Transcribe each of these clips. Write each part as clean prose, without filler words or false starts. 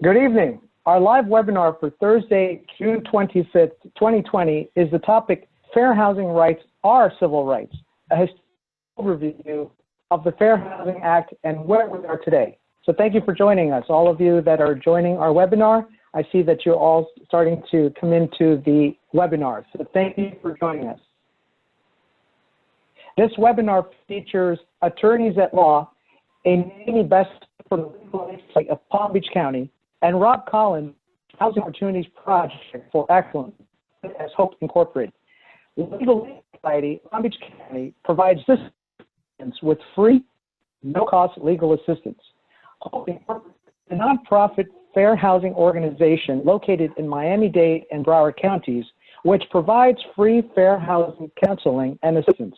Good evening. Our live webinar for Thursday, June 25th, 2020 is the topic, Fair Housing Rights Are Civil Rights, a historical overview of the Fair Housing Act and where we are today. So thank you for joining us. All of you that are joining our webinar, I see that you're all starting to come into the webinar. So thank you for joining us. This webinar features attorneys at law, Eneami Bestman from the legal legislature of Palm Beach County, and Rob Collins, Housing Opportunities Project for Excellence, as Hope Incorporated. The Legal Society of Palm Beach County provides assistance with free, no-cost legal assistance. Hope Incorporated is a nonprofit fair housing organization located in Miami-Dade and Broward counties, which provides free fair housing counseling and assistance.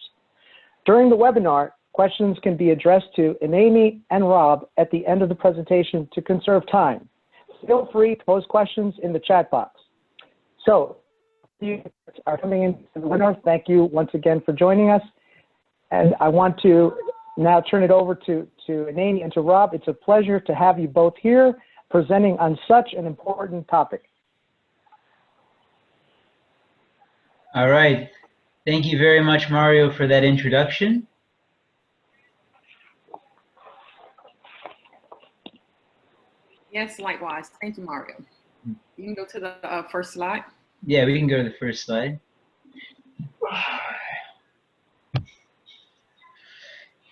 During the webinar, questions can be addressed to Eneami and Rob at the end of the presentation to conserve time. Feel free to pose questions in the chat box. So, you are coming into the webinar. Thank you once again for joining us. And I want to now turn it over to Eneami and to Rob. It's a pleasure to have you both here presenting on such an important topic. All right. Thank you very much, Mario, for that introduction. Yes, likewise. Thank you, Mario. You can go to the first slide. Yeah, we can go to the first slide.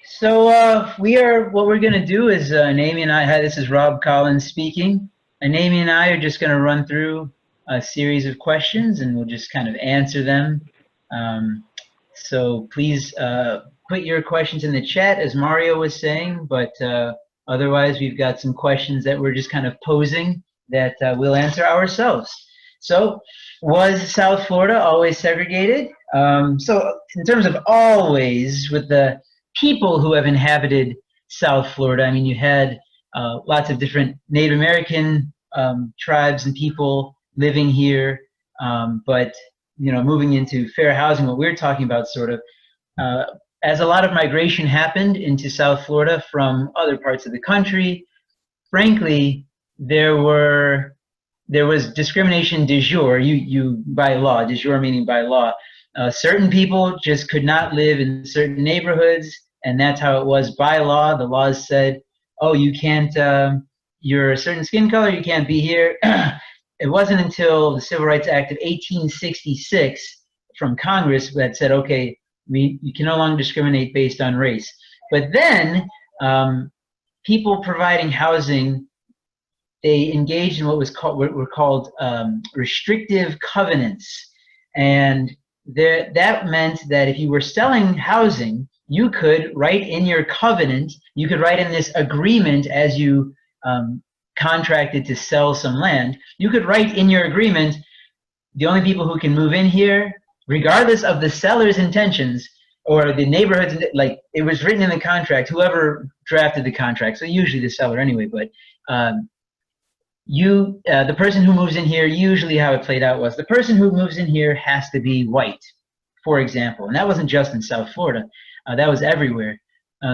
So what we're going to do is Eneami and I, hi, this is Rob Collins speaking. Eneami and I are just going to run through a series of questions and we'll just kind of answer them. So please put your questions in the chat, as Mario was saying, but otherwise we've got some questions that we're just kind of posing that we'll answer ourselves. So, was South Florida always segregated? So in terms of always, with the people who have inhabited South Florida, I mean, you had lots of different Native American tribes and people living here, but you know, moving into fair housing, what we're talking about sort of, as a lot of migration happened into South Florida from other parts of the country, frankly, there was discrimination de jure, by law, de jure meaning by law. Certain people just could not live in certain neighborhoods, and that's how it was by law. The laws said, oh, you can't, you're a certain skin color, you can't be here. It wasn't until the Civil Rights Act of 1866 from Congress that said, okay, you can no longer discriminate based on race. But then people providing housing, they engaged in what were called restrictive covenants. And that meant that if you were selling housing, you could write in your covenant, you could write in this agreement as you contracted to sell some land, you could write in your agreement, the only people who can move in here, regardless of the seller's intentions or the neighborhoods, like it was written in the contract, whoever drafted the contract, so usually the seller anyway, but the person who moves in here, usually how it played out was the person who moves in here has to be white, for example, and that wasn't just in South Florida, that was everywhere.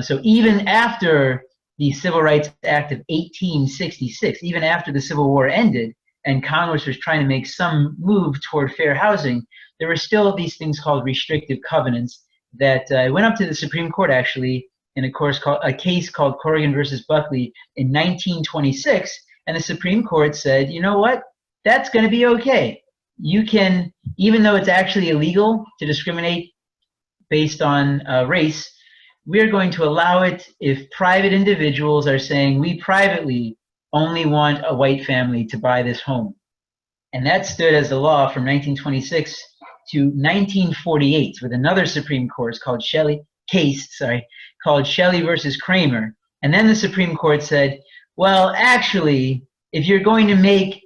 So even after the Civil Rights Act of 1866, even after the Civil War ended and Congress was trying to make some move toward fair housing, there were still these things called restrictive covenants that went up to the Supreme Court actually in a case called Corrigan versus Buckley in 1926, and the Supreme Court said, you know what, that's going to be okay. You can, even though it's actually illegal to discriminate based on race, we're going to allow it if private individuals are saying, we privately only want a white family to buy this home. And that stood as the law from 1926 to 1948 with another Supreme Court called Shelley versus Kramer. And then the Supreme Court said, well, actually, if you're going to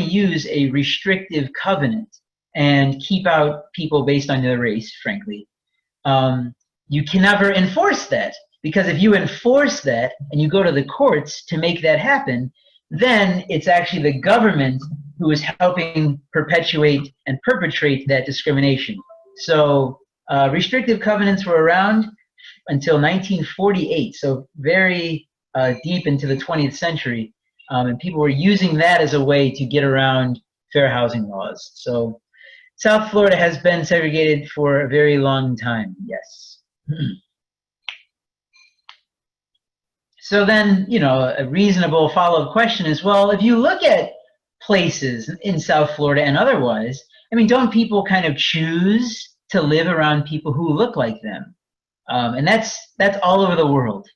use a restrictive covenant and keep out people based on their race, frankly, you can never enforce that, because if you enforce that and you go to the courts to make that happen, then it's actually the government who is helping perpetuate and perpetrate that discrimination. So restrictive covenants were around until 1948, so very deep into the 20th century. And people were using that as a way to get around fair housing laws. So South Florida has been segregated for a very long time, yes. So then, you know, a reasonable follow-up question is, well, if you look at places in South Florida and otherwise, I mean, don't people kind of choose to live around people who look like them? And that's all over the world.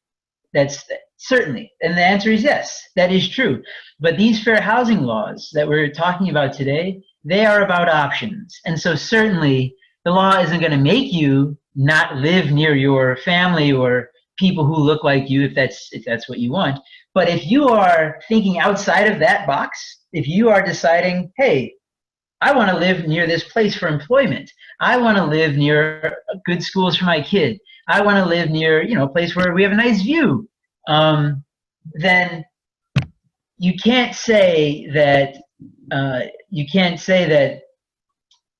That's certainly, and the answer is yes, that is true. But these fair housing laws that we're talking about today, they are about options. And so certainly the law isn't going to make you not live near your family or people who look like you if that's what you want. But if you are thinking outside of that box, if you are deciding, hey, I want to live near this place for employment, I want to live near good schools for my kid, I want to live near, you know, a place where we have a nice view, then you can't say that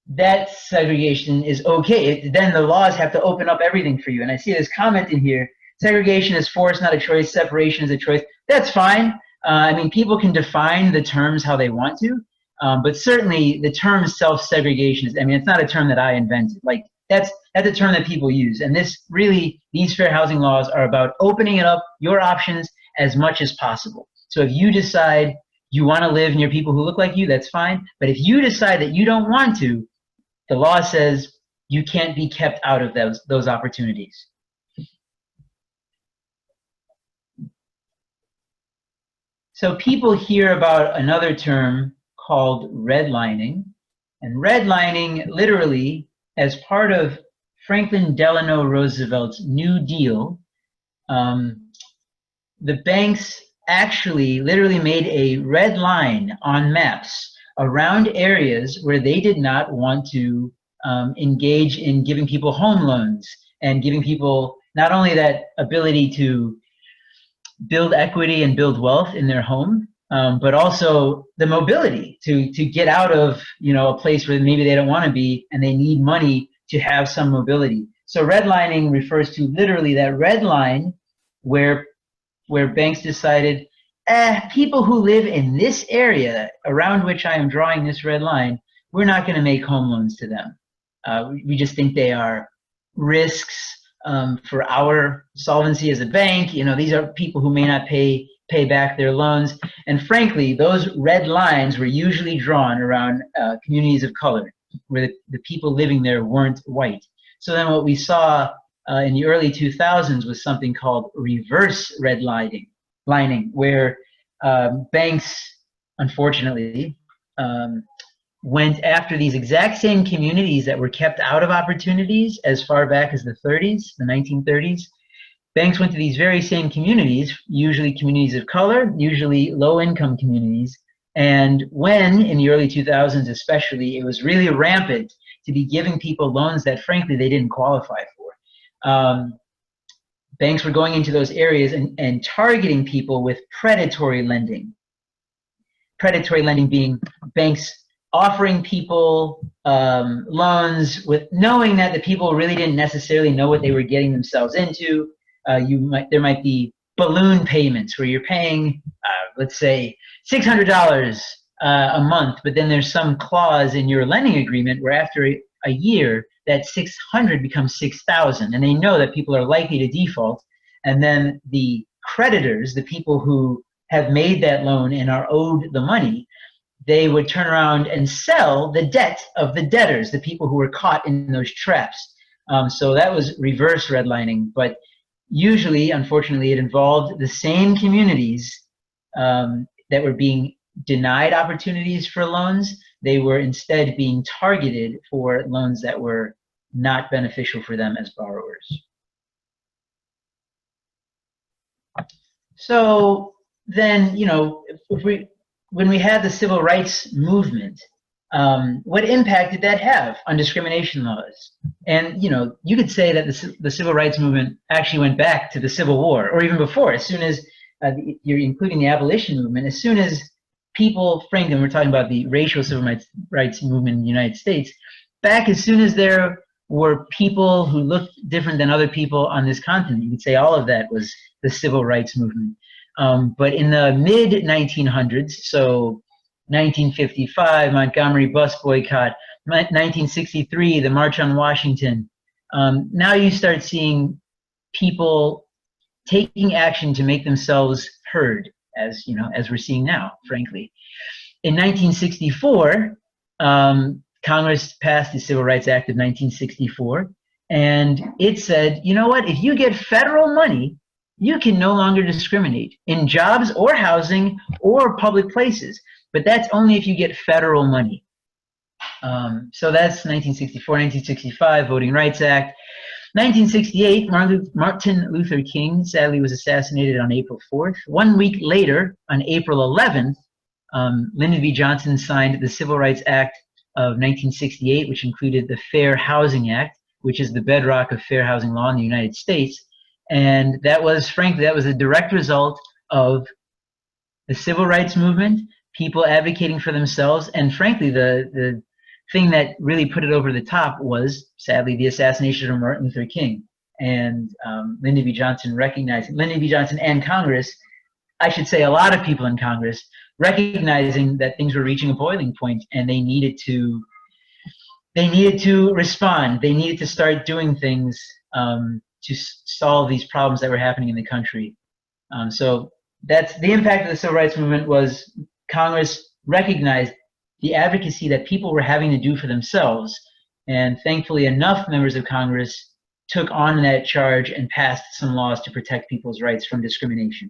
that segregation is okay. Then the laws have to open up everything for you. And I see this comment in here: segregation is forced, not a choice. Separation is a choice. That's fine. I mean, people can define the terms how they want to, but certainly the term self-segregation is, I mean, it's not a term that I invented. Like, that's a term that people use. And these fair housing laws are about opening it up, your options, as much as possible. So if you decide you want to live near people who look like you, that's fine. But if you decide that you don't want to, the law says you can't be kept out of those opportunities. So people hear about another term called redlining. And redlining, literally, as part of Franklin Delano Roosevelt's New Deal, the banks actually literally made a red line on maps around areas where they did not want to engage in giving people home loans and giving people not only that ability to build equity and build wealth in their home, but also the mobility to get out of, you know, a place where maybe they don't want to be and they need money to have some mobility. So redlining refers to literally that red line where banks decided, people who live in this area around which I am drawing this red line, we're not going to make home loans to them. We just think they are risks for our solvency as a bank. You know, these are people who may not pay back their loans. And frankly, those red lines were usually drawn around communities of color, where the people living there weren't white. So then what we saw in the early 2000s was something called reverse redlining, where banks, unfortunately, went after these exact same communities that were kept out of opportunities as far back as the 30s, the 1930s. Banks went to these very same communities, usually communities of color, usually low-income communities, and when, in the early 2000s especially, it was really rampant to be giving people loans that, frankly, they didn't qualify for. Banks were going into those areas and targeting people with predatory lending. Predatory lending being banks offering people loans with knowing that the people really didn't necessarily know what they were getting themselves into. There might be balloon payments where you're paying, let's say, $600 a month, but then there's some clause in your lending agreement where after a year, that 600 becomes 6,000, and they know that people are likely to default, and then the creditors, the people who have made that loan and are owed the money, they would turn around and sell the debt of the debtors, the people who were caught in those traps. So that was reverse redlining, but usually, unfortunately, it involved the same communities that were being denied opportunities for loans. They were instead being targeted for loans that were not beneficial for them as borrowers. So then, you know, when we had the civil rights movement, what impact did that have on discrimination laws? And, you know, you could say that the civil rights movement actually went back to the Civil War, or even before, as soon as you're including the abolition movement, as soon as people, frankly, we're talking about the racial civil rights movement in the United States, back as soon as there were people who looked different than other people on this continent, you could say all of that was the civil rights movement. But in the mid 1900s, so 1955, Montgomery bus boycott, 1963, the March on Washington. Now you start seeing people taking action to make themselves heard, as you know, as we're seeing now, frankly. In 1964, Congress passed the Civil Rights Act of 1964, and it said, you know what, if you get federal money, you can no longer discriminate in jobs or housing or public places, but that's only if you get federal money. So that's 1964, 1965, Voting Rights Act. 1968, Martin Luther King sadly was assassinated on April 4th. 1 week later, on April 11th, Lyndon B. Johnson signed the Civil Rights Act of 1968, which included the Fair Housing Act, which is the bedrock of fair housing law in the United States. And that was, frankly, that was a direct result of the civil rights movement, people advocating for themselves, and frankly, the thing that really put it over the top was, sadly, the assassination of Martin Luther King. And Lyndon B. Johnson recognizing, Lyndon B. Johnson and Congress, I should say a lot of people in Congress, recognizing that things were reaching a boiling point and they needed to respond. They needed to start doing things to solve these problems that were happening in the country. So that's the impact of the civil rights movement. Was Congress recognized the advocacy that people were having to do for themselves, and thankfully enough members of Congress took on that charge and passed some laws to protect people's rights from discrimination.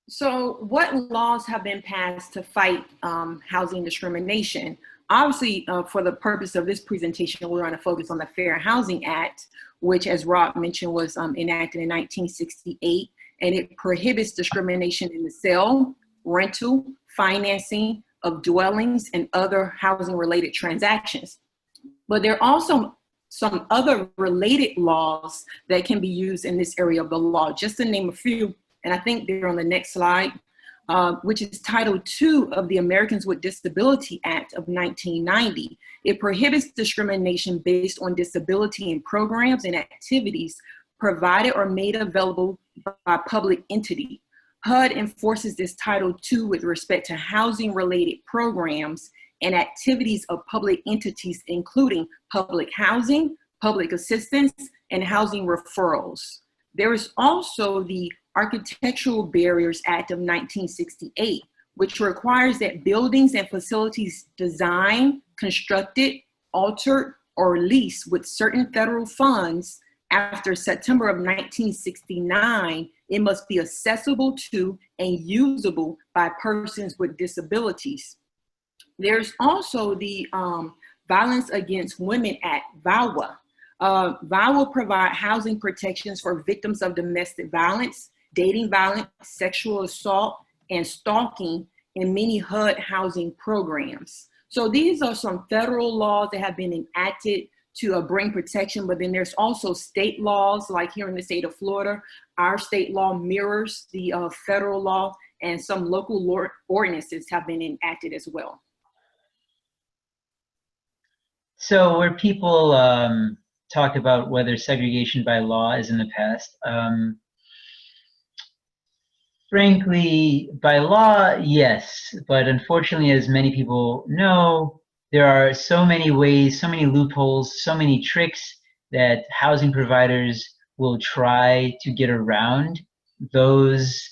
So what laws have been passed to fight housing discrimination? Obviously, for the purpose of this presentation, we're going to focus on the Fair Housing Act, which, as Rob mentioned, was enacted in 1968, and it prohibits discrimination in the sale, rental, financing of dwellings and other housing-related transactions. But there are also some other related laws that can be used in this area of the law. Just to name a few, and I think they're on the next slide, which is Title II of the Americans with Disability Act of 1990. It prohibits discrimination based on disability in programs and activities provided or made available by public entity. HUD enforces this Title II with respect to housing-related programs and activities of public entities, including public housing, public assistance, and housing referrals. There is also the Architectural Barriers Act of 1968, which requires that buildings and facilities designed, constructed, altered, or leased with certain federal funds after September of 1969, it must be accessible to and usable by persons with disabilities. There's also the Violence Against Women Act, VAWA. VAWA provide housing protections for victims of domestic violence, dating violence, sexual assault, and stalking in many HUD housing programs. So these are some federal laws that have been enacted to bring protection, but then there's also state laws, like here in the state of Florida, our state law mirrors the federal law, and some local ordinances have been enacted as well. So where people talk about whether segregation by law is in the past, frankly, by law, yes, but unfortunately, as many people know, there are so many ways, so many loopholes, so many tricks that housing providers will try to get around those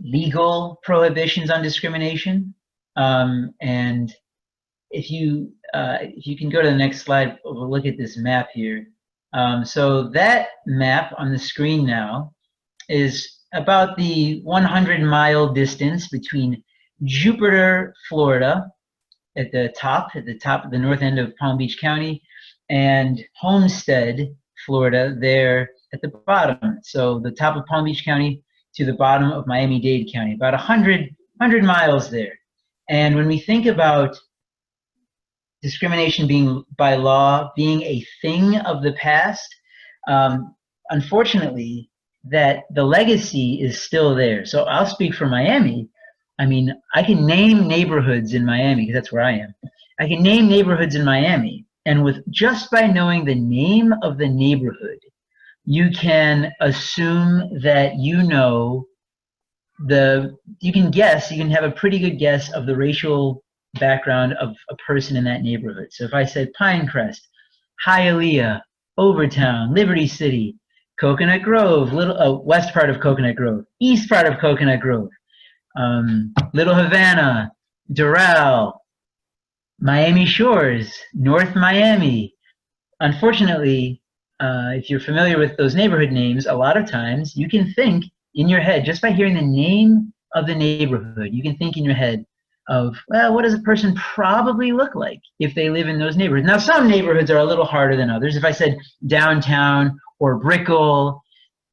legal prohibitions on discrimination. And if you can go to the next slide, we'll look at this map here. So that map on the screen now is about the 100-mile distance between Jupiter, Florida, at the top of the north end of Palm Beach County, and Homestead, Florida, there at the bottom. So the top of Palm Beach County to the bottom of Miami-Dade County, about 100 miles there. And when we think about discrimination being by law, being a thing of the past, unfortunately, that the legacy is still there. So I'll speak for Miami. I mean, I can name neighborhoods in Miami, because that's where I am. I can name neighborhoods in Miami And with just by knowing the name of the neighborhood, you can assume that you know you can have a pretty good guess of the racial background of a person in that neighborhood. So if I said Pinecrest, Hialeah, Overtown, Liberty City, Coconut Grove, west part of Coconut Grove, east part of Coconut Grove, Little Havana, Doral, Miami Shores, North Miami. Unfortunately, if you're familiar with those neighborhood names, a lot of times you can think in your head, just by hearing the name of the neighborhood, you can think in your head of, well, what does a person probably look like if they live in those neighborhoods? Now, some neighborhoods are a little harder than others. If I said downtown or Brickell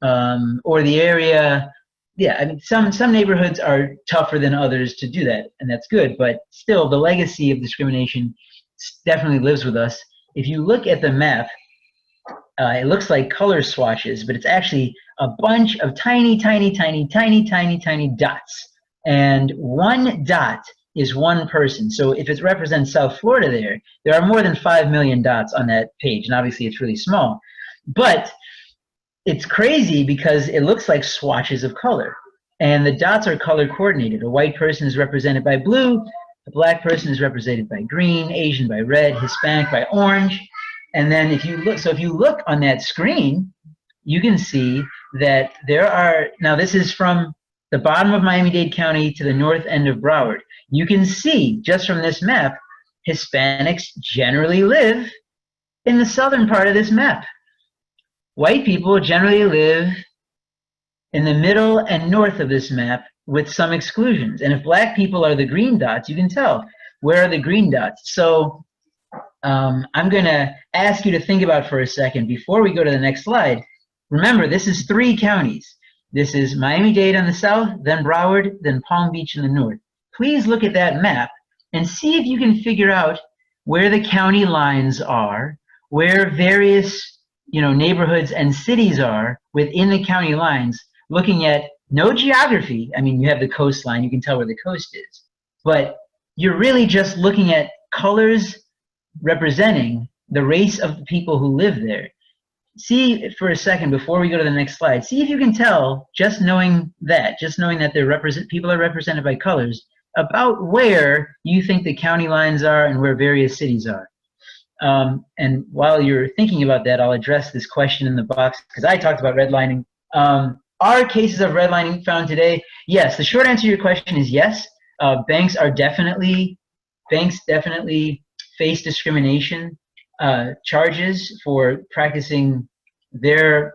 or the area, yeah, I mean, some neighborhoods are tougher than others to do that, and that's good. But still, the legacy of discrimination definitely lives with us. If you look at the map, it looks like color swatches, but it's actually a bunch of tiny, tiny, tiny, tiny, tiny, tiny dots. And one dot is one person. So if it represents South Florida there are more than 5 million dots on that page. And obviously it's really small. But it's crazy because it looks like swatches of color. And the dots are color coordinated. A white person is represented by blue, a black person is represented by green, Asian by red, Hispanic by orange. And then if you look on that screen, you can see that there are, now this is from the bottom of Miami-Dade County to the north end of Broward. You can see just from this map, Hispanics generally live in the southern part of this map. White people generally live in the middle and north of this map with some exclusions. And if black people are the green dots, you can tell where are the green dots. So I'm going to ask you to think about for a second before we go to the next slide. Remember, this is 3 counties. This is Miami-Dade on the south, then Broward, then Palm Beach in the north. Please look at that map and see if you can figure out where the county lines are, where various neighborhoods and cities are within the county lines, looking at no geography. I mean, you have the coastline, you can tell where the coast is, but you're really just looking at colors representing the race of the people who live there. See for a second before we go to the next slide, see if you can tell, just knowing that people are represented by colors, about where you think the county lines are and where various cities are. And while you're thinking about that, I'll address this question in the box because I talked about redlining. Are cases of redlining found today? Yes, the short answer to your question is yes. Banks definitely face discrimination charges for practicing their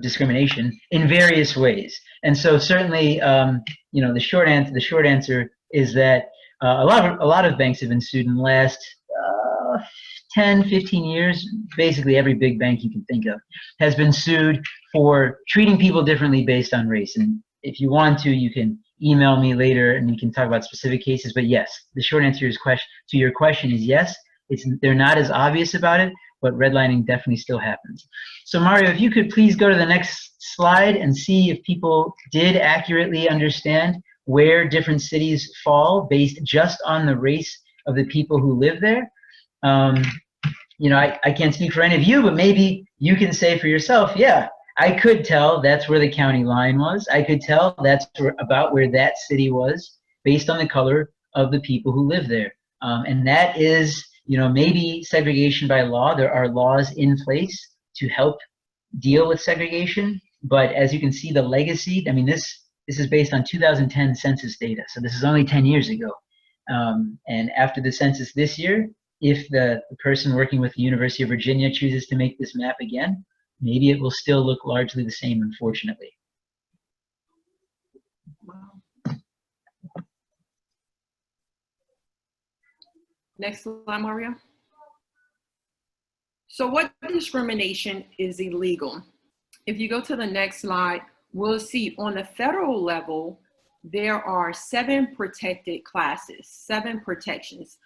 discrimination in various ways. And so certainly, the short answer is that a lot of banks have been sued in the last 10, 15 years. Basically, every big bank you can think of has been sued for treating people differently based on race. And if you want to, you can email me later and we can talk about specific cases. But yes, the short answer to your question is yes. They're not as obvious about it, but redlining definitely still happens. So Mario, if you could please go to the next slide and see if people did accurately understand where different cities fall based just on the race of the people who live there. I can't speak for any of you, but maybe you can say for yourself, yeah, I could tell that's where the county line was. I could tell that's about where that city was based on the color of the people who live there. And that is, maybe segregation by law. There are laws in place to help deal with segregation. But as you can see, the legacy, I mean, this is based on 2010 census data. So this is only 10 years ago. And after the census this year, if the person working with the University of Virginia chooses to make this map again, maybe it will still look largely the same, unfortunately. Next slide, Mario. So what discrimination is illegal? If you go to the next slide, we'll see on the federal level, there are 7 protected classes, 7 protections: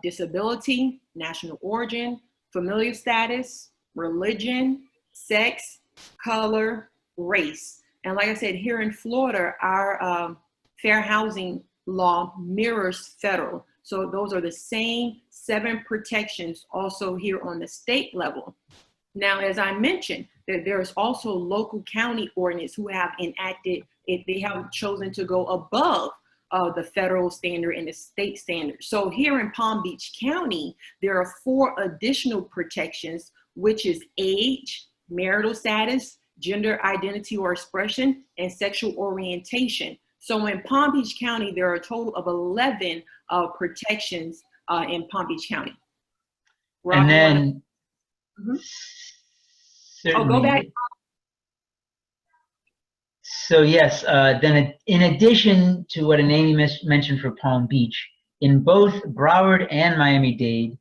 disability, national origin, familial status, religion, sex, color, race. And like I said, here in Florida, our fair housing law mirrors federal. So those are the same 7 protections also here on the state level. Now, as I mentioned, that there's also local county ordinance who have enacted, if they have chosen to go above the federal standard and the state standard. So here in Palm Beach County, there are 4 additional protections, which is age, marital status, gender identity or expression, and sexual orientation. So in Palm Beach County, there are a total of 11 protections in Palm Beach County. Rob, And then, certainly. go back. So yes, then in addition to what Eneami mentioned for Palm Beach, in both Broward and Miami-Dade,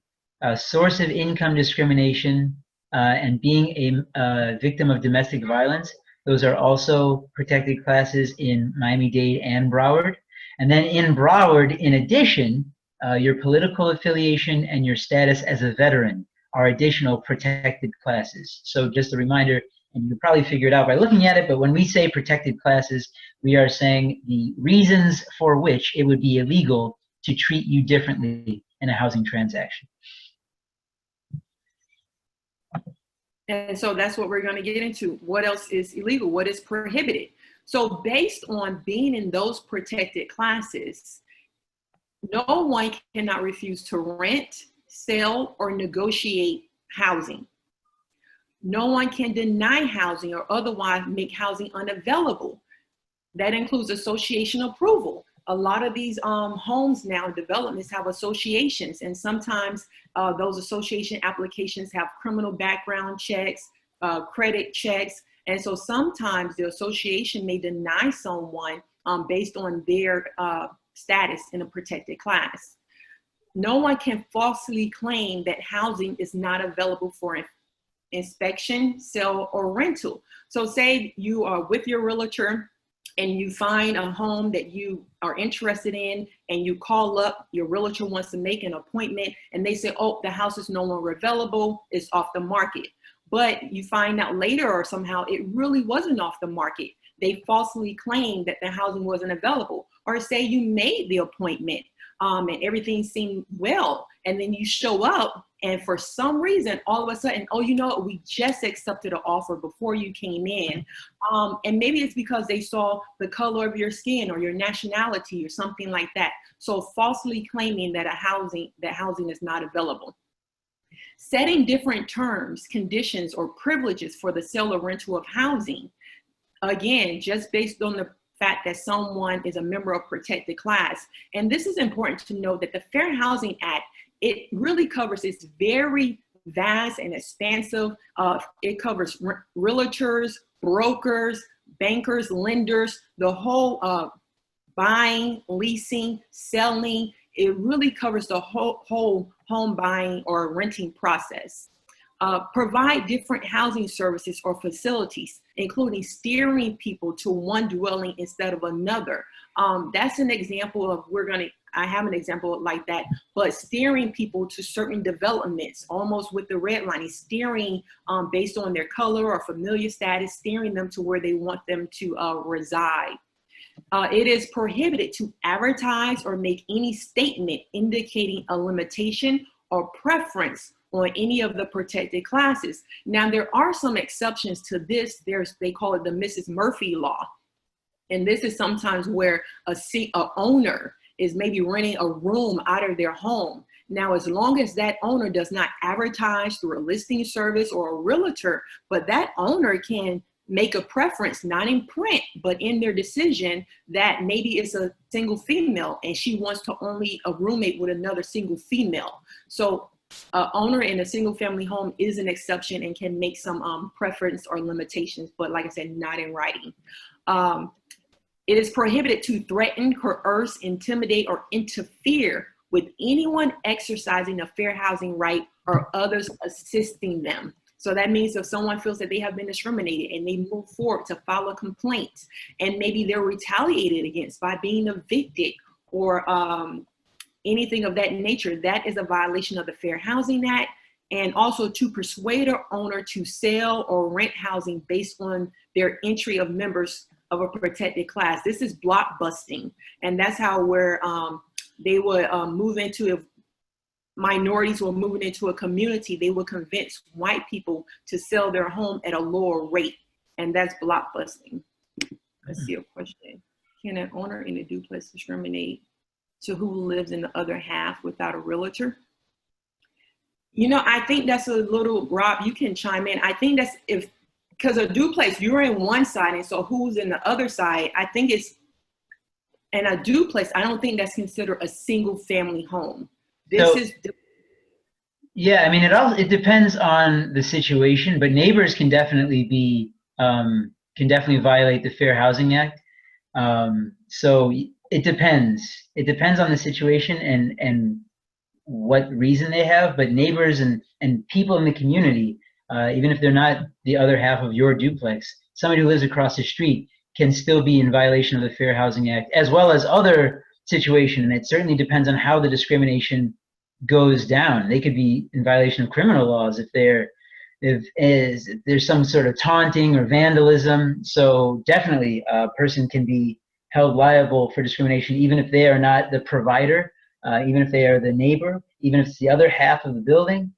source of income discrimination and being a victim of domestic violence, those are also protected classes in Miami-Dade and Broward. And then in Broward, in addition, your political affiliation and your status as a veteran are additional protected classes. So just a reminder, and you can probably figure it out by looking at it, but when we say protected classes, we are saying the reasons for which it would be illegal to treat you differently in a housing transaction. And so that's what we're going to get into. What else is illegal? What is prohibited? So based on being in those protected classes, no one cannot refuse to rent, sell, or negotiate housing. No one can deny housing or otherwise make housing unavailable. That includes association approval. A lot of these homes now, developments have associations, and sometimes those association applications have criminal background checks, credit checks, and so sometimes the association may deny someone based on their status in a protected class. No one can falsely claim that housing is not available for inspection, sale, or rental. So say you are with your realtor and you find a home that you are interested in, and you call up, your realtor wants to make an appointment, and they say, oh, the house is no longer available, it's off the market. But you find out later, or somehow it really wasn't off the market. They falsely claimed that the housing wasn't available. Or say you made the appointment and everything seemed well, and then you show up, and for some reason, all of a sudden, oh, you know what, we just accepted an offer before you came in. And maybe it's because they saw the color of your skin or your nationality or something like that. So falsely claiming that housing is not available. Setting different terms, conditions, or privileges for the sale or rental of housing. Again, just based on the fact that someone is a member of protected class. And this is important to note that the Fair Housing Act, it really covers, it's very vast and expansive. It covers realtors, brokers, bankers, lenders, the whole buying, leasing, selling. It really covers the whole home buying or renting process. Provide different housing services or facilities, including steering people to one dwelling instead of another. That's an example of, I have an example like that, but steering people to certain developments, almost with the redlining, steering based on their color or familiar status, steering them to where they want them to reside. It is prohibited to advertise or make any statement indicating a limitation or preference on any of the protected classes. Now, there are some exceptions to this. They call it the Mrs. Murphy law. And this is sometimes where a owner is maybe renting a room out of their home. Now, as long as that owner does not advertise through a listing service or a realtor, but that owner can make a preference, not in print, but in their decision, that maybe it's a single female and she wants to only a roommate with another single female. So owner in a single family home is an exception and can make some preference or limitations, but like I said, not in writing. It is prohibited to threaten, coerce, intimidate, or interfere with anyone exercising a fair housing right or others assisting them. So that means if someone feels that they have been discriminated and they move forward to file a complaint, and maybe they're retaliated against by being evicted or anything of that nature, that is a violation of the Fair Housing Act. And also to persuade an owner to sell or rent housing based on their entry of members of a protected class. This is block busting. And that's how where they would move into, if minorities were moving into a community, they would convince white people to sell their home at a lower rate, and that's blockbusting. Let's see a question. Can an owner in a duplex discriminate to who lives in the other half without a realtor? You know, I think that's a little, Rob, you can chime in. I think that's because a duplex, you're in one side, and so who's in the other side? I think it's, and a duplex, I don't think that's considered a single family home. Yeah, I mean, it depends on the situation, but neighbors can definitely be, can definitely violate the Fair Housing Act. So it depends. It depends on the situation and what reason they have, but neighbors and people in the community, even if they're not the other half of your duplex, somebody who lives across the street can still be in violation of the Fair Housing Act, as well as other situations. And it certainly depends on how the discrimination goes down. They could be in violation of criminal laws if there's some sort of taunting or vandalism. So definitely a person can be held liable for discrimination, even if they are not the provider, even if they are the neighbor, even if it's the other half of the building.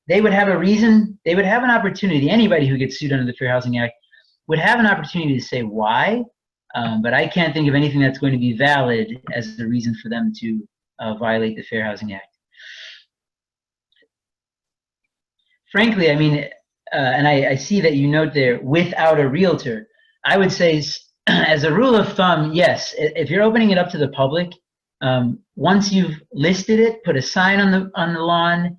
They would have a reason, they would have an opportunity. Anybody who gets sued under the Fair Housing Act would have an opportunity to say why, but I can't think of anything that's going to be valid as the reason for them to violate the Fair Housing Act. Frankly, I mean, and I see that you note there, without a realtor. I would say, as a rule of thumb, yes, if you're opening it up to the public, once you've listed it, put a sign on the lawn,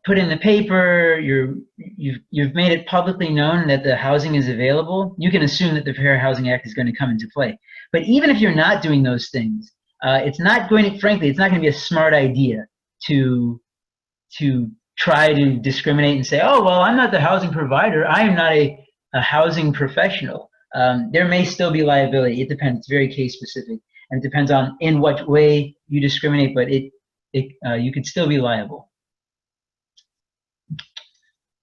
put in the paper, you've made it publicly known that the housing is available, you can assume that the Fair Housing Act is going to come into play. But even if you're not doing those things, it's not going to, frankly, it's not going to be a smart idea to try to discriminate and say, oh, well, I'm not the housing provider, I am not a housing professional. There may still be liability. It depends. It's very case specific, and it depends on in what way you discriminate, but you could still be liable.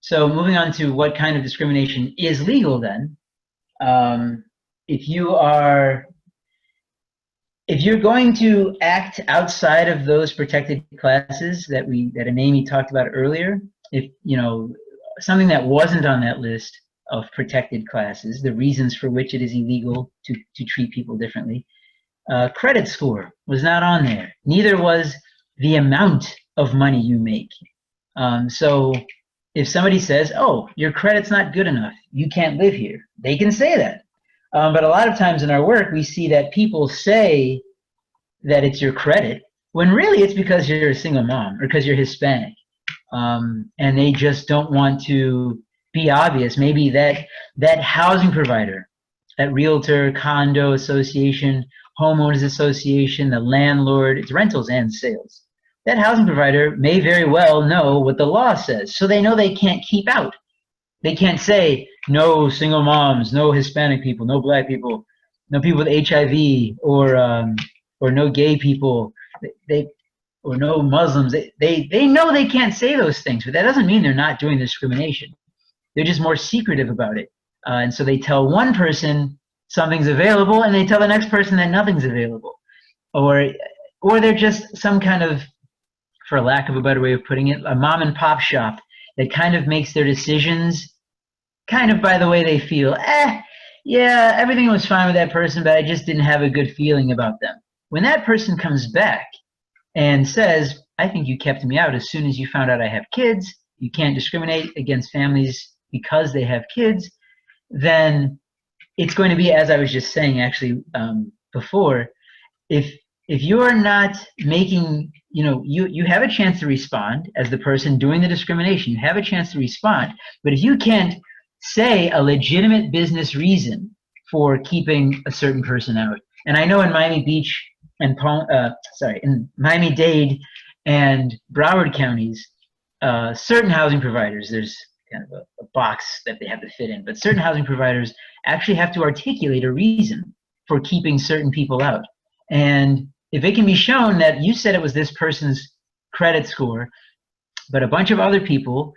So moving on to what kind of discrimination is legal then. If you're going to act outside of those protected classes that Eneami talked about earlier, if something that wasn't on that list of protected classes, the reasons for which it is illegal to treat people differently, credit score was not on there. Neither was the amount of money you make. So if somebody says, oh, your credit's not good enough, you can't live here, they can say that. But a lot of times in our work, we see that people say that it's your credit, when really it's because you're a single mom or because you're Hispanic. And they just don't want to be obvious. Maybe that housing provider, that realtor, condo association, homeowners association, the landlord, it's rentals and sales. That housing provider may very well know what the law says, so they know they can't keep out. They can't say no single moms, no Hispanic people, no black people, no people with HIV, or no gay people, or no Muslims. They know they can't say those things, but that doesn't mean they're not doing discrimination. They're just more secretive about it, and so they tell one person something's available, and they tell the next person that nothing's available, or they're just some kind of, for lack of a better way of putting it, a mom and pop shop that kind of makes their decisions kind of by the way they feel. Yeah, everything was fine with that person, but I just didn't have a good feeling about them. When that person comes back and says, I think you kept me out as soon as you found out I have kids, you can't discriminate against families because they have kids, then it's going to be, as I was just saying actually before, if you're not making, you have a chance to respond as the person doing the discrimination, you have a chance to respond, but if you can't say a legitimate business reason for keeping a certain person out, and I know in Miami Beach and in Miami-Dade and Broward counties, certain housing providers, there's kind of a box that they have to fit in, but certain housing providers actually have to articulate a reason for keeping certain people out. And if it can be shown that you said it was this person's credit score, but a bunch of other people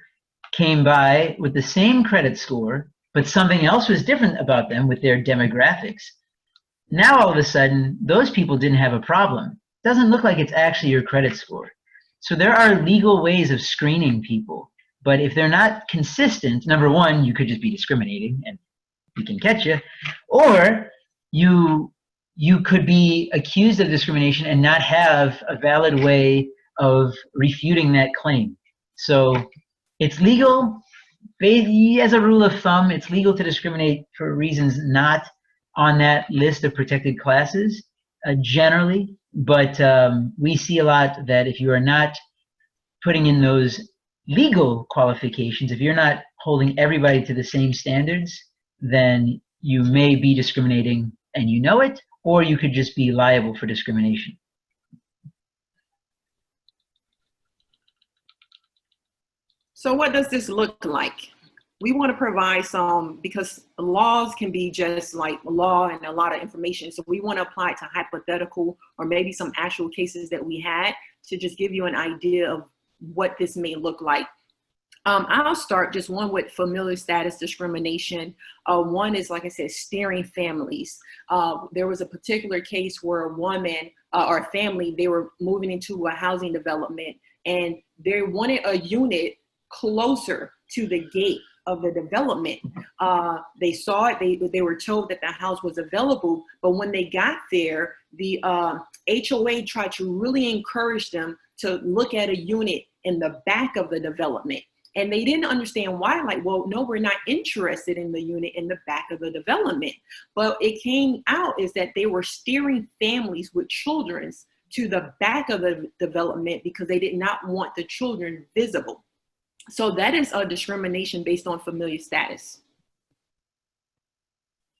came by with the same credit score, but something else was different about them with their demographics, Now all of a sudden, those people didn't have a problem. Doesn't look like it's actually your credit score. So there are legal ways of screening people, but if they're not consistent, number one, you could just be discriminating and we can catch you, or you could be accused of discrimination and not have a valid way of refuting that claim. So it's legal, as a rule of thumb, it's legal to discriminate for reasons not on that list of protected classes, generally, but we see a lot that if you are not putting in those legal qualifications, if you're not holding everybody to the same standards, then you may be discriminating and you know it, or you could just be liable for discrimination. So what does this look like? We want to provide some, because laws can be just like law and a lot of information. So we want to apply it to hypothetical or maybe some actual cases that we had to just give you an idea of what this may look like. I'll start just one with familiar status discrimination. One is, like I said, steering families. There was a particular case where a woman or a family, they were moving into a housing development and they wanted a unit closer to the gate of the development. They saw it, they were told that the house was available, but when they got there, the HOA tried to really encourage them to look at a unit in the back of the development. And they didn't understand why, like, well, no, we're not interested in the unit in the back of the development. But it came out is that they were steering families with children to the back of the development because they did not want the children visible. So that is a discrimination based on familiar status.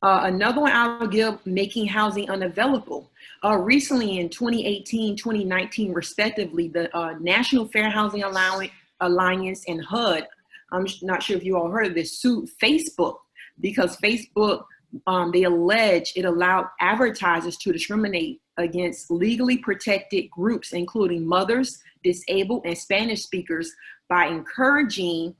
Another one I'll give, making housing unavailable. Recently in 2018, 2019, respectively, the National Fair Housing Alliance and HUD, I'm not sure if you all heard of this, sued Facebook because Facebook, they allege it allowed advertisers to discriminate against legally protected groups, including mothers, disabled, and Spanish speakers by encouraging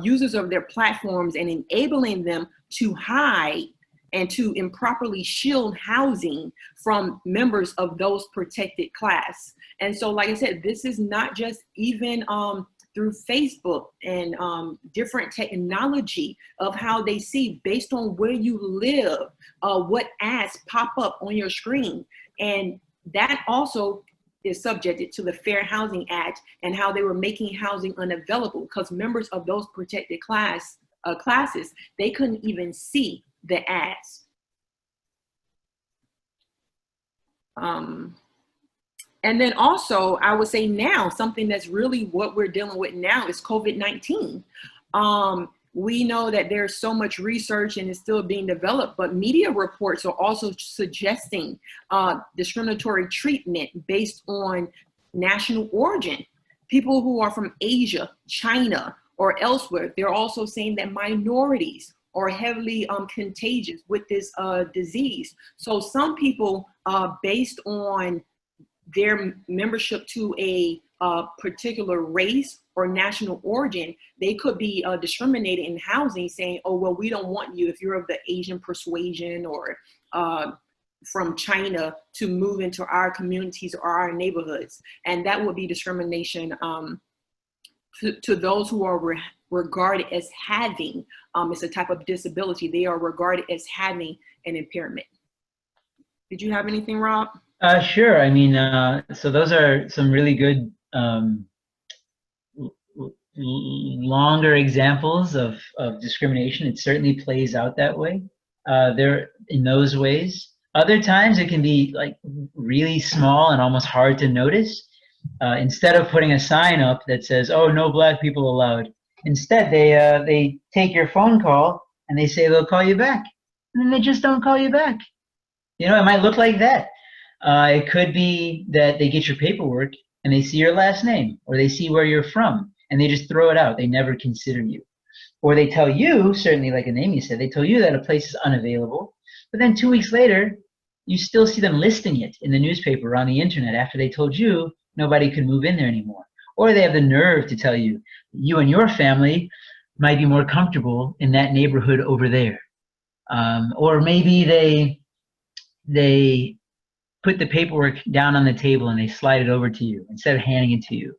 users of their platforms and enabling them to hide and to improperly shield housing from members of those protected class. And so, like I said, this is not just even through Facebook and different technology of how they see based on where you live, what ads pop up on your screen. And that also is subjected to the Fair Housing Act and how they were making housing unavailable because members of those protected classes, they couldn't even see the ads. And then also, I would say now, something that's really what we're dealing with now is COVID-19. We know that there's so much research and it's still being developed, but media reports are also suggesting discriminatory treatment based on national origin. People who are from Asia, China, or elsewhere, they're also saying that minorities are heavily contagious with this disease. So some people, based on their membership to a particular race or national origin, they could be discriminated in housing, saying, oh, well, we don't want you if you're of the Asian persuasion or from China to move into our communities or our neighborhoods. And that would be discrimination to those who are regarded as having, it's a type of disability, they are regarded as having an impairment. Did you have anything, Rob? Sure. I mean, so those are some really good longer examples of discrimination. It certainly plays out that way. There in those ways. Other times it can be like really small and almost hard to notice. Instead of putting a sign up that says, "Oh, no black people allowed," instead they take your phone call and they say they'll call you back, and then they just don't call you back. You know, it might look like that. It could be that they get your paperwork and they see your last name or they see where you're from and they just throw it out. They never consider you. Or they tell you, certainly like Eneami said, they tell you that a place is unavailable, but then 2 weeks later, you still see them listing it in the newspaper or on the internet after they told you nobody could move in there anymore. Or they have the nerve to tell you, you and your family might be more comfortable in that neighborhood over there. Or maybe they put the paperwork down on the table and they slide it over to you instead of handing it to you.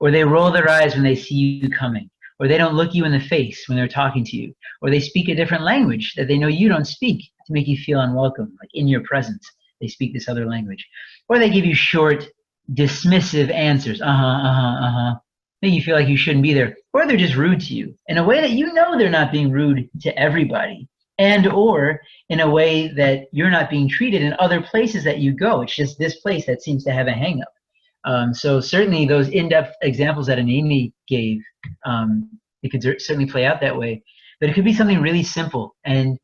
Or they roll their eyes when they see you coming. Or they don't look you in the face when they're talking to you. Or they speak a different language that they know you don't speak to make you feel unwelcome, like in your presence. They speak this other language. Or they give you short, dismissive answers. Make you feel like you shouldn't be there. Or they're just rude to you in a way that you know they're not being rude to everybody. And or in a way that you're not being treated in other places that you go. It's just this place that seems to have a hang-up. So certainly those in-depth examples that Eneami gave, it could certainly play out that way. But it could be something really simple. And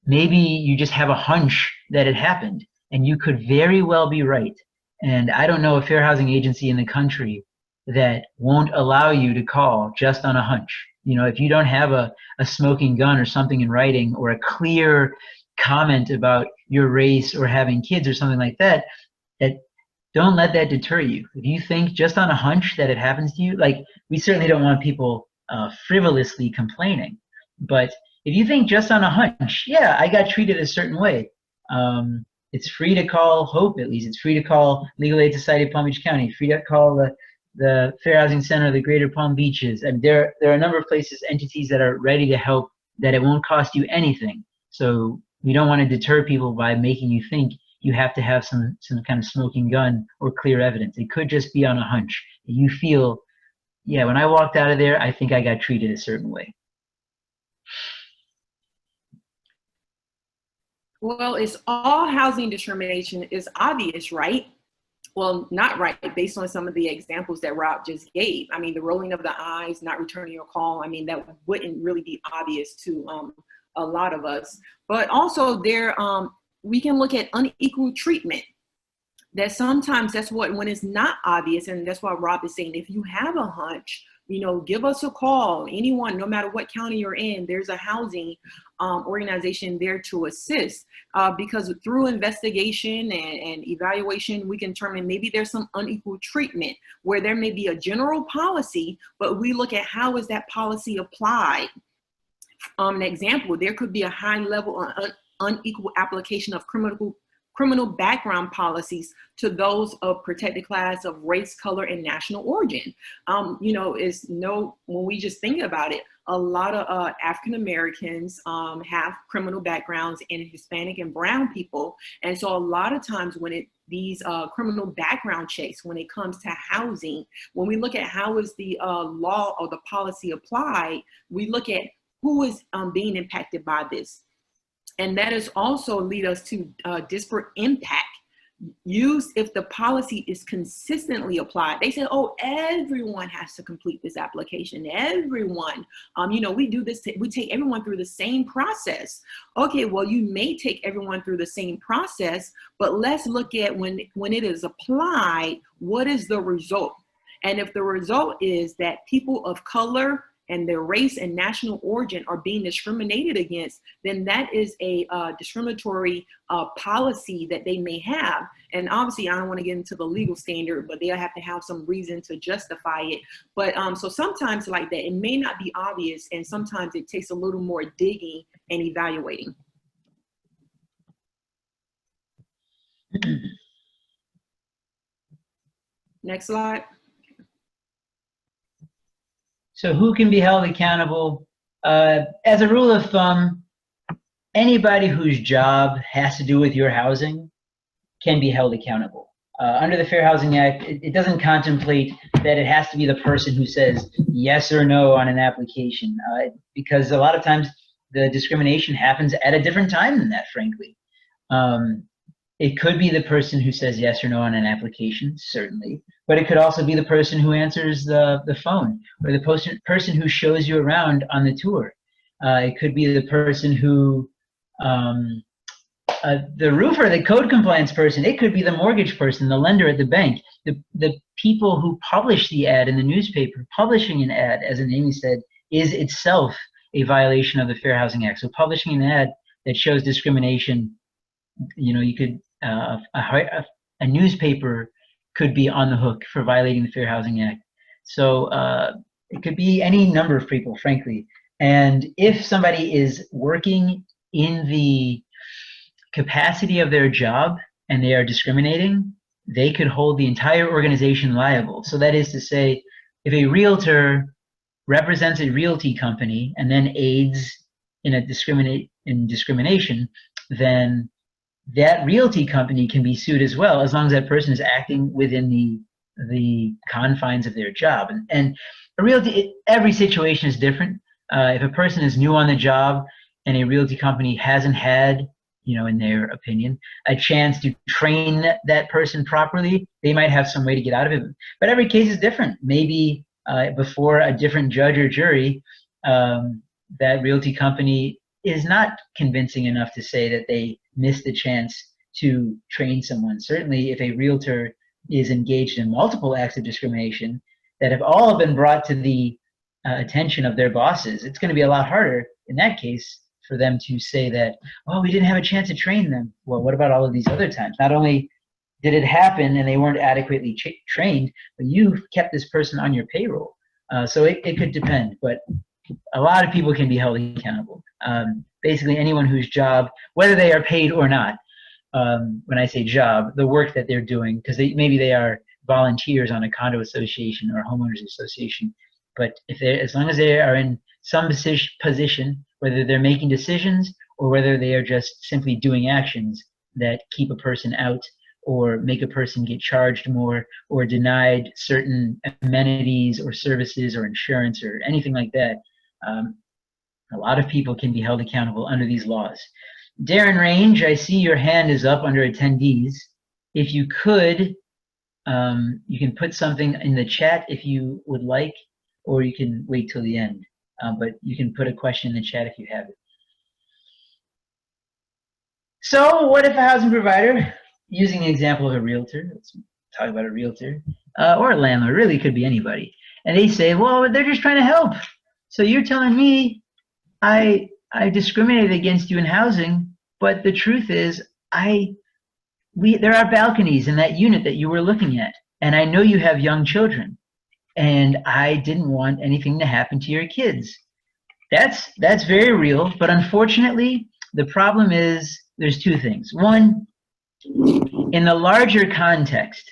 maybe you just have a hunch that it happened. And you could very well be right. And I don't know a fair housing agency in the country that won't allow you to call just on a hunch. You know, if you don't have a smoking gun or something in writing or a clear comment about your race or having kids or something like that, don't let that deter you. If you think just on a hunch that it happens to you, like we certainly don't want people frivolously complaining, but if you think just on a hunch, yeah, I got treated a certain way, it's free to call HOPE, at least. It's free to call Legal Aid Society of Palm Beach County, free to call the Fair Housing Center of the Greater Palm Beaches. And there are a number of places, entities that are ready to help, that it won't cost you anything. So we don't want to deter people by making you think you have to have some kind of smoking gun or clear evidence. It could just be on a hunch. You feel, yeah, when I walked out of there, I think I got treated a certain way. Well, it's all housing discrimination is obvious, right? Well, not right, based on some of the examples that Rob just gave. I mean, the rolling of the eyes, not returning your call, I mean, that wouldn't really be obvious to a lot of us. But also we can look at unequal treatment. That sometimes that's when it's not obvious, and that's why Rob is saying, if you have a hunch, you know, give us a call. Anyone, no matter what county you're in, there's a housing organization there to assist, because through investigation and evaluation, we can determine maybe there's some unequal treatment where there may be a general policy, but we look at how is that policy applied. An example, there could be a high level unequal application of criminal background policies to those of protected class of race, color, and national origin. You know, when we just think about it, a lot of African Americans have criminal backgrounds, and Hispanic and brown people. And so a lot of times when these criminal background checks, when it comes to housing, when we look at how is the law or the policy applied, we look at who is being impacted by this. And that is also lead us to disparate impact. Used if the policy is consistently applied. They say, oh, everyone has to complete this application. Everyone, you know, we do this, we take everyone through the same process. Okay, well, you may take everyone through the same process, but let's look at when it is applied, what is the result? And if the result is that people of color and their race and national origin are being discriminated against, then that is a discriminatory policy that they may have. And obviously, I don't want to get into the legal standard, but they'll have to have some reason to justify it. But so sometimes like that, it may not be obvious, and sometimes it takes a little more digging and evaluating. Next slide. So who can be held accountable? As a rule of thumb, anybody whose job has to do with your housing can be held accountable. Under the Fair Housing Act, it doesn't contemplate that it has to be the person who says yes or no on an application, because a lot of times the discrimination happens at a different time than that, frankly. It could be the person who says yes or no on an application, certainly, but it could also be the person who answers the phone, or the person who shows you around on the tour. It could be the person who, the roofer, the code compliance person. It could be the mortgage person, the lender at the bank, the people who publish the ad in the newspaper. Publishing an ad, as Eneami said, is itself a violation of the Fair Housing Act. So publishing an ad that shows discrimination, you know, you could, a newspaper could be on the hook for violating the Fair Housing Act. So it could be any number of people, frankly. And if somebody is working in the capacity of their job and they are discriminating, they could hold the entire organization liable. So that is to say, if a realtor represents a realty company and then aids in discrimination, then that realty company can be sued as well, as long as that person is acting within the confines of their job. And a realty, every situation is different. If a person is new on the job and a realty company hasn't had, in their opinion, a chance to train that person properly, they might have some way to get out of it. But every case is different. Maybe before a different judge or jury, that realty company is not convincing enough to say that they missed the chance to train someone. Certainly, if a realtor is engaged in multiple acts of discrimination that have all been brought to the attention of their bosses, it's going to be a lot harder in that case for them to say that, oh, we didn't have a chance to train them. Well, what about all of these other times? Not only did it happen and they weren't adequately trained, but you kept this person on your payroll. So it could depend, but a lot of people can be held accountable. Basically, anyone whose job, whether they are paid or not, when I say job, the work that they're doing, because maybe they are volunteers on a condo association or a homeowners association, but as long as they are in some position, whether they're making decisions or whether they are just simply doing actions that keep a person out or make a person get charged more or denied certain amenities or services or insurance or anything like that, a lot of people can be held accountable under these laws. Darren Range, I see your hand is up under attendees. If you could, you can put something in the chat if you would like, or you can wait till the end. But you can put a question in the chat if you have it. So what if a housing provider, using the example of a realtor, let's talk about a realtor, or a landlord, really could be anybody, and they say, well, they're just trying to help. So you're telling me I discriminated against you in housing, but the truth is there are balconies in that unit that you were looking at, and I know you have young children, and I didn't want anything to happen to your kids. That's very real, but unfortunately, the problem is there's two things. One, in the larger context,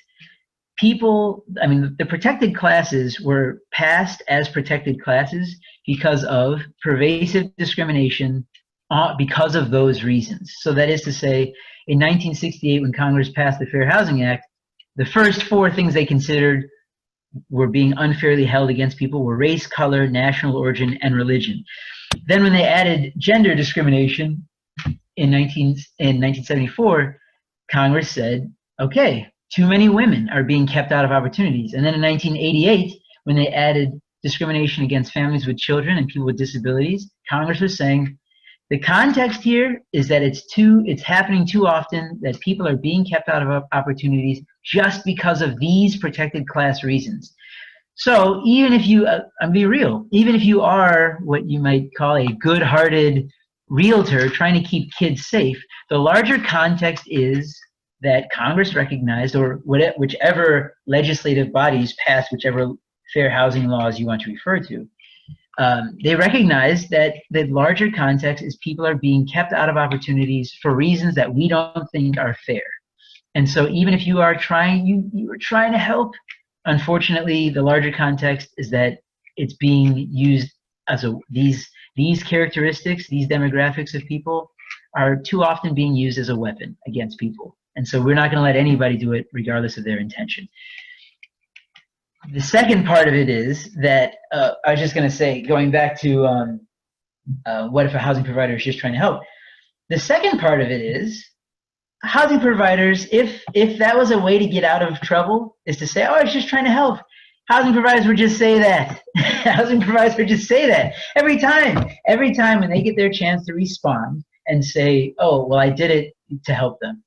the protected classes were passed as protected classes because of pervasive discrimination because of those reasons. So that is to say, in 1968, when Congress passed the Fair Housing Act, the first four things they considered were being unfairly held against people were race, color, national origin, and religion. Then when they added gender discrimination in 1974, Congress said, okay, too many women are being kept out of opportunities. And then in 1988, when they added discrimination against families with children and people with disabilities, Congress was saying, the context here is that it's happening too often that people are being kept out of opportunities just because of these protected class reasons. So even if you, be real, even if you are what you might call a good-hearted realtor trying to keep kids safe, the larger context is that Congress recognized, or whichever legislative bodies passed whichever fair housing laws you want to refer to, they recognize that the larger context is people are being kept out of opportunities for reasons that we don't think are fair. And so even if you are trying, you are trying to help, unfortunately, the larger context is that it's being used as these characteristics, these demographics of people are too often being used as a weapon against people. And so we're not going to let anybody do it regardless of their intention. The second part of it is that I was just going to say, going back to what if a housing provider is just trying to help? The second part of it is housing providers, if that was a way to get out of trouble, is to say, oh, I was just trying to help. Housing providers would just say that. Housing providers would just say that every time. Every time when they get their chance to respond and say, oh, well, I did it to help them.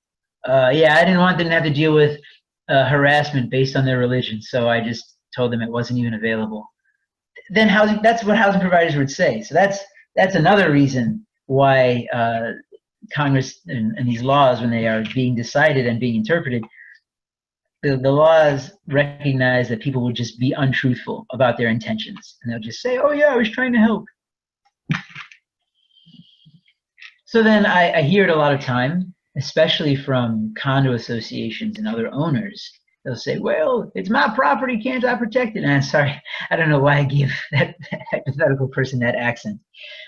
Yeah, I didn't want them to have to deal with harassment based on their religion, so I just told them it wasn't even available. Then that's what housing providers would say. So that's another reason why Congress and these laws, when they are being decided and being interpreted, the laws recognize that people will just be untruthful about their intentions. And they'll just say, oh yeah, I was trying to help. So then I hear it a lot of time especially from condo associations and other owners. They'll say, well, it's my property, can't I protect it? And I'm sorry, I don't know why I gave that hypothetical person that accent.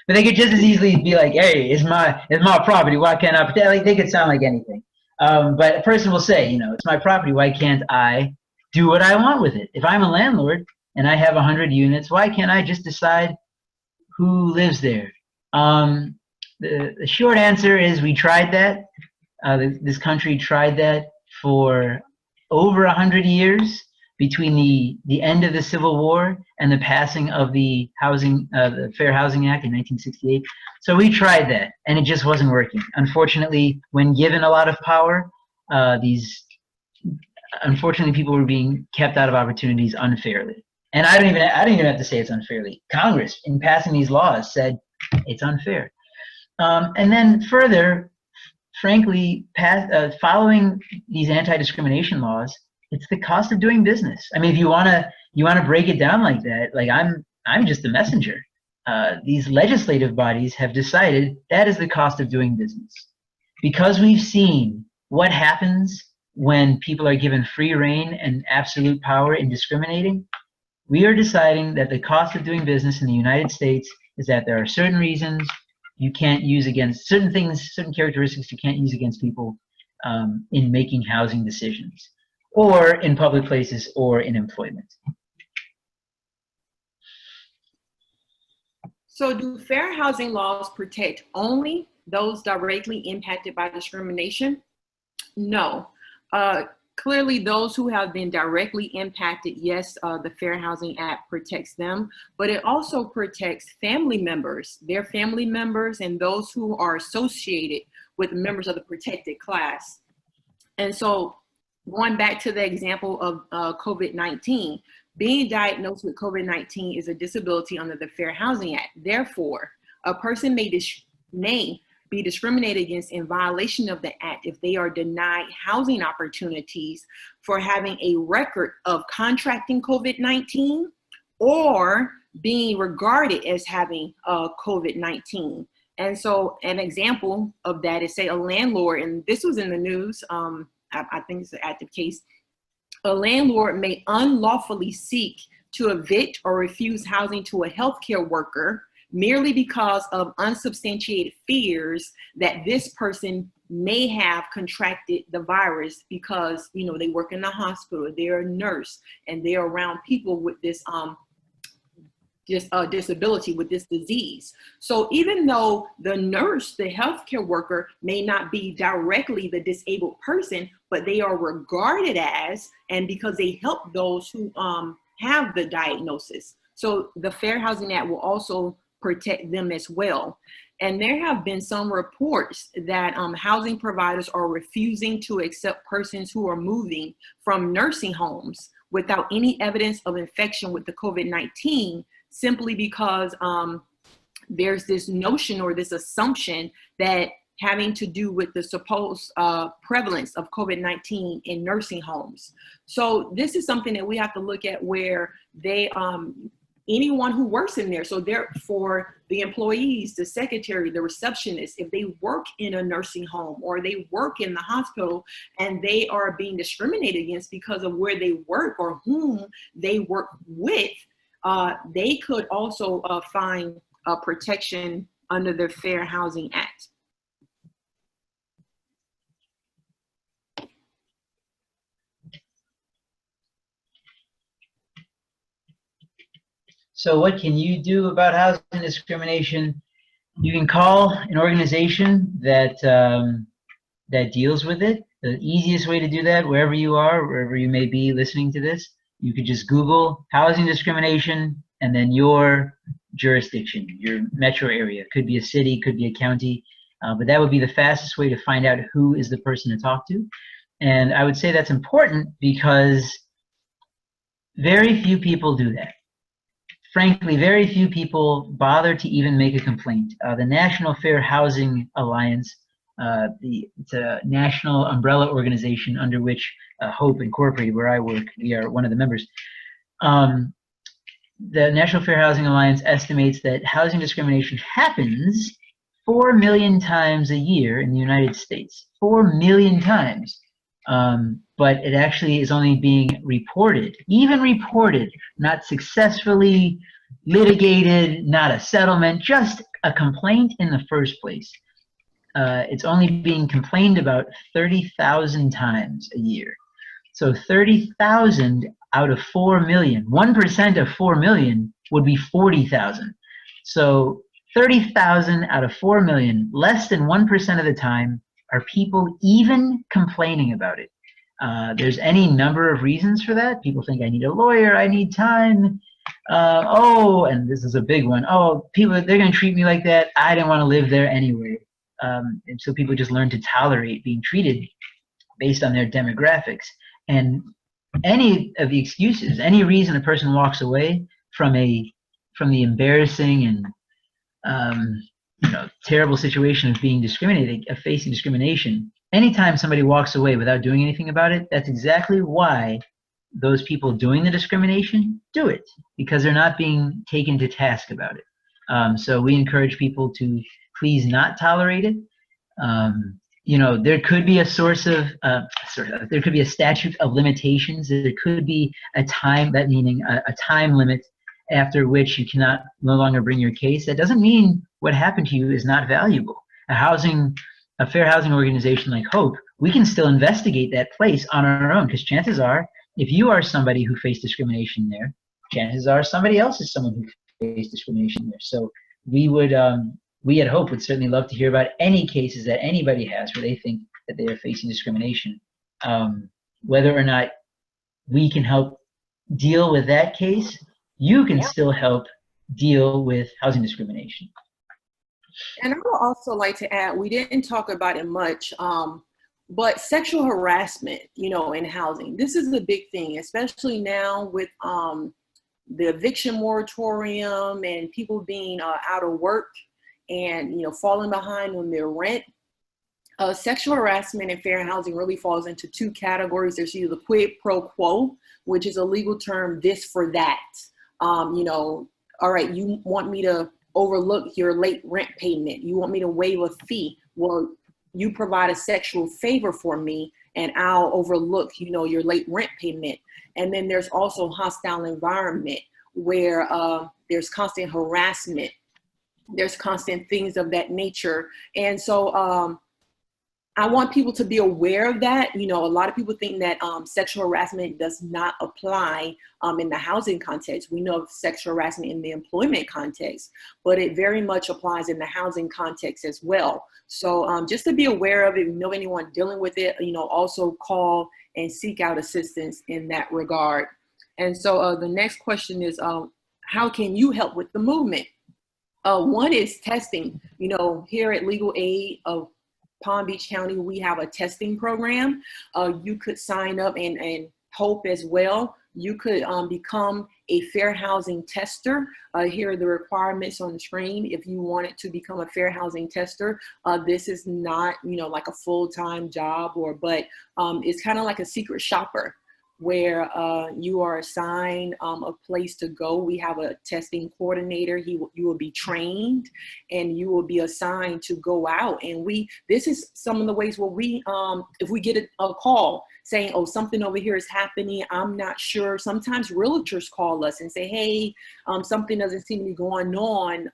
But they could just as easily be like, hey, it's my property, why can't I protect it? Like, they could sound like anything. But a person will say, you know, it's my property, why can't I do what I want with it? If I'm a landlord and I have 100 units, why can't I just decide who lives there? The short answer is we tried that. This country tried that for over 100 years, between the end of the Civil War and the passing of the Fair Housing Act in 1968. So we tried that, and it just wasn't working. Unfortunately, when given a lot of power, unfortunately, people were being kept out of opportunities unfairly. And I don't even have to say it's unfairly. Congress, in passing these laws, said it's unfair. And then further, frankly, following these anti-discrimination laws, it's the cost of doing business. I mean, if you wanna break it down like that, like I'm just a messenger. These legislative bodies have decided that is the cost of doing business. Because we've seen what happens when people are given free rein and absolute power in discriminating, we are deciding that the cost of doing business in the United States is that there are certain reasons you can't use against certain things, certain characteristics you can't use against people in making housing decisions, or in public places, or in employment. So do fair housing laws protect only those directly impacted by discrimination? No. Clearly, those who have been directly impacted, yes, the Fair Housing Act protects them, but it also protects family members, their family members, and those who are associated with members of the protected class. And so going back to the example of COVID-19, being diagnosed with COVID-19 is a disability under the Fair Housing Act. Therefore, a person may be discriminated against in violation of the act if they are denied housing opportunities for having a record of contracting COVID-19 or being regarded as having COVID-19. And so an example of that is, say, a landlord, and this was in the news, I think it's an active case, a landlord may unlawfully seek to evict or refuse housing to a healthcare worker merely because of unsubstantiated fears that this person may have contracted the virus because, you know, they work in the hospital, they're a nurse, and they're around people with this disability, with this disease. So even though the nurse, the healthcare worker, may not be directly the disabled person, but they are regarded as, and because they help those who have the diagnosis. So the Fair Housing Act will also protect them as well. And there have been some reports that housing providers are refusing to accept persons who are moving from nursing homes without any evidence of infection with the COVID-19, simply because there's this notion or this assumption that having to do with the supposed prevalence of COVID-19 in nursing homes. So this is something that we have to look at, where they, anyone who works in there, so therefore the employees, the secretary, the receptionist, if they work in a nursing home or they work in the hospital and they are being discriminated against because of where they work or whom they work with, they could also find protection under the Fair Housing Act. So what can you do about housing discrimination? You can call an organization that that deals with it. The easiest way to do that, wherever you are, wherever you may be listening to this, you could just Google housing discrimination and then your jurisdiction, your metro area. Could be a city, could be a county, but that would be the fastest way to find out who is the person to talk to. And I would say that's important because very few people do that. Frankly, very few people bother to even make a complaint. The National Fair Housing Alliance, it's a national umbrella organization under which Hope Incorporated, where I work, we are one of the members. The National Fair Housing Alliance estimates that housing discrimination happens 4 million times a year in the United States. 4 million times. But it actually is only being reported, even reported, not successfully litigated, not a settlement, just a complaint in the first place. It's only being complained about 30,000 times a year. So 30,000 out of 4 million, 1% of 4 million would be 40,000. So 30,000 out of 4 million, less than 1% of the time, are people even complaining about it. There's any number of reasons for that. People think I need a lawyer, I need time. And this is a big one. Oh, people, they're going to treat me like that. I didn't want to live there anyway. And so people just learn to tolerate being treated based on their demographics. And any of the excuses, any reason a person walks away from the embarrassing and terrible situation of being discriminated, of facing discrimination, anytime somebody walks away without doing anything about it, that's exactly why those people doing the discrimination do it, because they're not being taken to task about it. So we encourage people to please not tolerate it. There could be a there could be a statute of limitations. There could be a time, that meaning a time limit after which you cannot no longer bring your case. That doesn't mean what happened to you is not valuable. A fair housing organization like HOPE, we can still investigate that place on our own, because chances are, if you are somebody who faced discrimination there, chances are somebody else is someone who faced discrimination there. So we at HOPE would certainly love to hear about any cases that anybody has where they think that they are facing discrimination. Whether or not we can help deal with that case, you can still help deal with housing discrimination. And I would also like to add, we didn't talk about it much, but sexual harassment, in housing. This is a big thing, especially now with the eviction moratorium and people being out of work and falling behind on their rent. Sexual harassment in fair housing really falls into two categories. There's either the quid pro quo, which is a legal term, this for that. All right, you want me to overlook your late rent payment. You want me to waive a fee. Well, you provide a sexual favor for me and I'll overlook, your late rent payment. And then there's also hostile environment where there's constant harassment. There's constant things of that nature. And so I want people to be aware of that. A lot of people think that sexual harassment does not apply in the housing context. We know of sexual harassment in the employment context, but it very much applies in the housing context as well. So just to be aware of it, if you know anyone dealing with it, also call and seek out assistance in that regard. And so the next question is, how can you help with the movement? One is testing. Here at Legal Aid of Palm Beach County, we have a testing program. You could sign up and HOPE as well. You could become a fair housing tester. Here are the requirements on the screen. If you wanted to become a fair housing tester, this is not, like a full-time job, but it's kind of like a secret shopper where you are assigned a place to go. We have a testing coordinator. You will be trained and you will be assigned to go out. And this is some of the ways where if we get a call saying, oh, something over here is happening, I'm not sure. Sometimes realtors call us and say, hey, something doesn't seem to be going on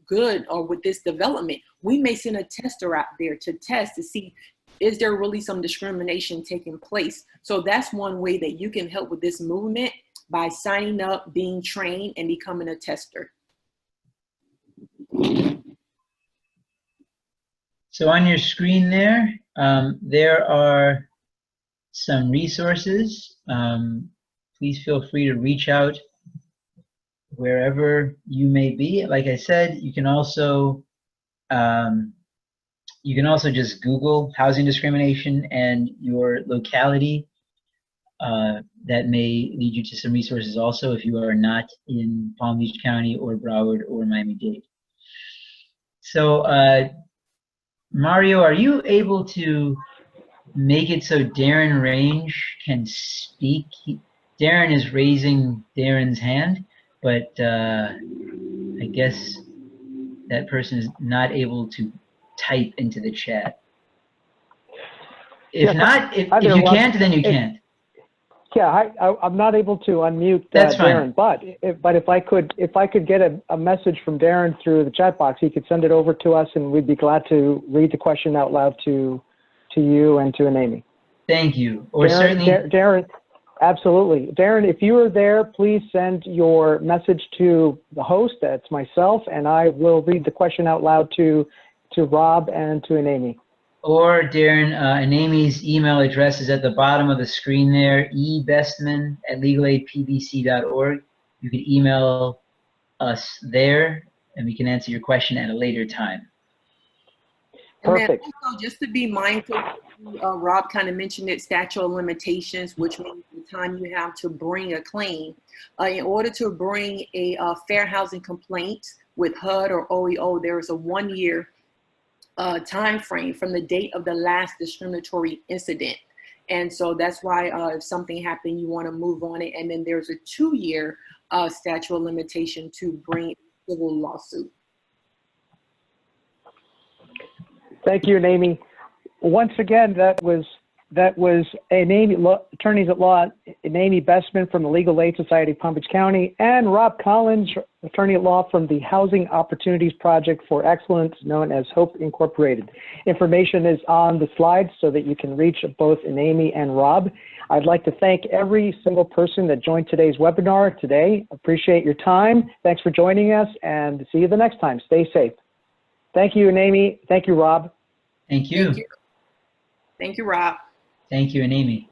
good or with this development. We may send a tester out there to test to see, is there really some discrimination taking place? So that's one way that you can help with this movement, by signing up, being trained, and becoming a tester. So on your screen there, there are some resources. Please feel free to reach out wherever you may be. Like I said, you can also just Google housing discrimination and your locality. That may lead you to some resources also if you are not in Palm Beach County or Broward or Miami-Dade. So Mario, are you able to make it so Darren Range can speak? Darren is raising Darren's hand, but I guess that person is not able to type into the chat. If Yes, not, if hi there, you Rob. can't, then you can't. Yeah, I'm not able to unmute That's fine. Darren, but if I could get a message from Darren through the chat box, he could send it over to us, and we'd be glad to read the question out loud to you and to Eneami. Thank you. Or Darren, certainly, Darren, absolutely. Darren, if you are there, please send your message to the host. That's myself, and I will read the question out loud to Rob and to Eneami. or Darren, Eneami's email address is at the bottom of the screen there, ebestman@legalaidpbc.org. You can email us there, and we can answer your question at a later time. Perfect. And then also, just to be mindful, Rob kind of mentioned it, statute of limitations, which means the time you have to bring a claim. In order to bring a fair housing complaint with HUD or OEO, there is a 1-year time frame from the date of the last discriminatory incident. And so that's why if something happened, you want to move on it. And then there's a 2-year statute of limitation to bring a civil lawsuit. Thank you, Eneami. Once again, that was Eneami, attorneys at law, Eneami Bestman from the Legal Aid Society of Palm Beach County, and Rob Collins, attorney at law from the Housing Opportunities Project for Excellence, known as HOPE Incorporated. Information is on the slides so that you can reach both Eneami and Rob. I'd like to thank every single person that joined today's webinar today. Appreciate your time. Thanks for joining us, and see you the next time. Stay safe. Thank you, Eneami. Thank you, Rob. Thank you. Thank you, Rob. Thank you, Eneami.